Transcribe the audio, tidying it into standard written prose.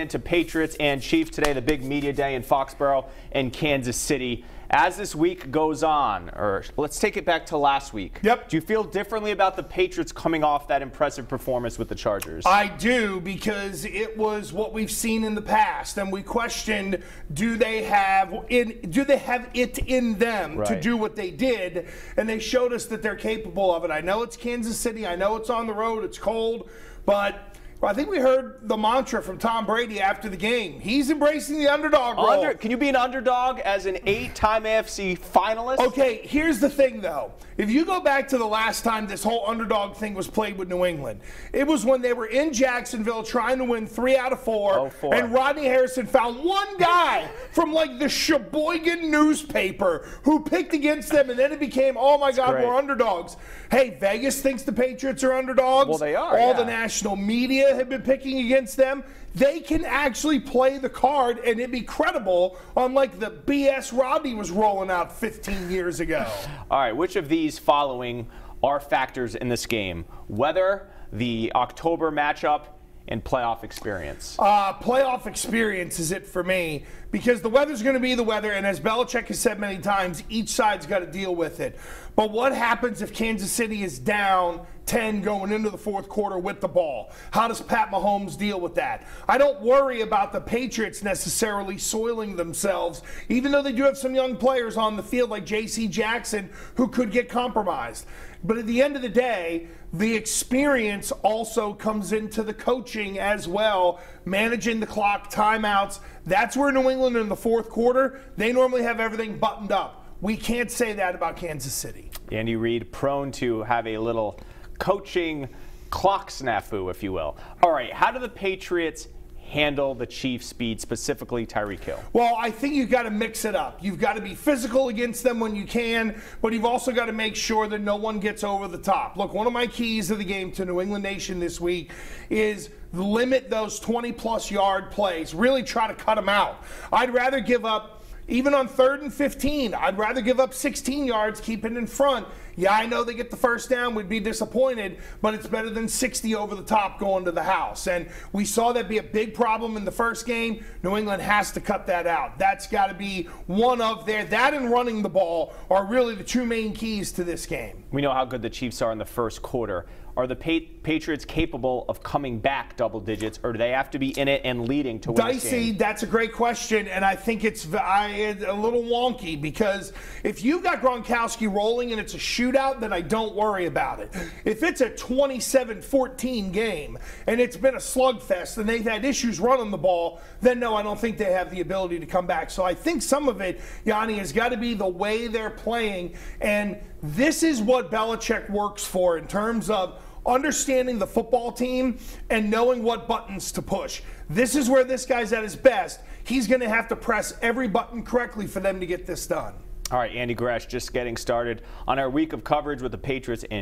Into Patriots and Chiefs today, the big media day in Foxborough and Kansas City. As this week goes on, or let's take it back to last week. Yep. Do you feel differently about the Patriots coming off that impressive performance with the Chargers? I do, because it was what we've seen in the past, and we questioned, do they have it in them to do what they did? And they showed us that they're capable of it. I know it's Kansas City, I know it's on the road, it's cold, but I think we heard the mantra from Tom Brady after the game. He's embracing the underdog role. Can you be an underdog as an 8-time AFC finalist? Okay, here's the thing, though. If you go back to the last time this whole underdog thing was played with New England, it was when they were in Jacksonville trying to win 3 out of 4, and Rodney Harrison found one guy from like the Sheboygan newspaper who picked against them, and then it became, oh my God, we're underdogs. Hey, Vegas thinks the Patriots are underdogs. Well, they are. All the national media have been picking against them. They can actually play the card and it be credible, unlike the BS Rodney was rolling out 15 years ago. All right, which of these following are factors in this game? Weather, the October matchup, and playoff experience? Playoff experience is it for me, because the weather's going to be the weather, and as Belichick has said many times, each side's got to deal with it. But what happens if Kansas City is down 10 going into the fourth quarter with the ball? How does Pat Mahomes deal with that? I don't worry about the Patriots necessarily soiling themselves, even though they do have some young players on the field like J.C. Jackson who could get compromised. But at the end of the day, the experience also comes into the coaching as well, managing the clock, timeouts. That's where New England in the fourth quarter, they normally have everything buttoned up. We can't say that about Kansas City. Andy Reid prone to have a little coaching clock snafu, if you will. All right, how do the Patriots handle the Chiefs' speed, specifically Tyreek Hill? Well, I think you've got to mix it up. You've got to be physical against them when you can, but you've also got to make sure that no one gets over the top. Look, one of my keys of the game to New England Nation this week is limit those 20-plus yard plays. Really try to cut them out. I'd rather give up, even on 3rd and 15, I'd rather give up 16 yards, keep it in front. Yeah, I know they get the first down, we'd be disappointed, but it's better than 60 over the top going to the house. And we saw that be a big problem in the first game. New England has to cut that out. That's got to be one of their, that and running the ball are really the 2 main keys to this game. We know how good the Chiefs are in the first quarter. Are the Patriots capable of coming back double digits, or do they have to be in it and leading to win this game? That's a great question, and I think it's a little wonky, because if you've got Gronkowski rolling and it's a shootout, then I don't worry about it. If it's a 27-14 game and it's been a slugfest and they've had issues running the ball, then no, I don't think they have the ability to come back. So I think some of it, Yianni, has got to be the way they're playing, and this is what Belichick works for in terms of understanding the football team and knowing what buttons to push. This is where this guy's at his best. He's going to have to press every button correctly for them to get this done. All right, Andy Gresh just getting started on our week of coverage with the Patriots in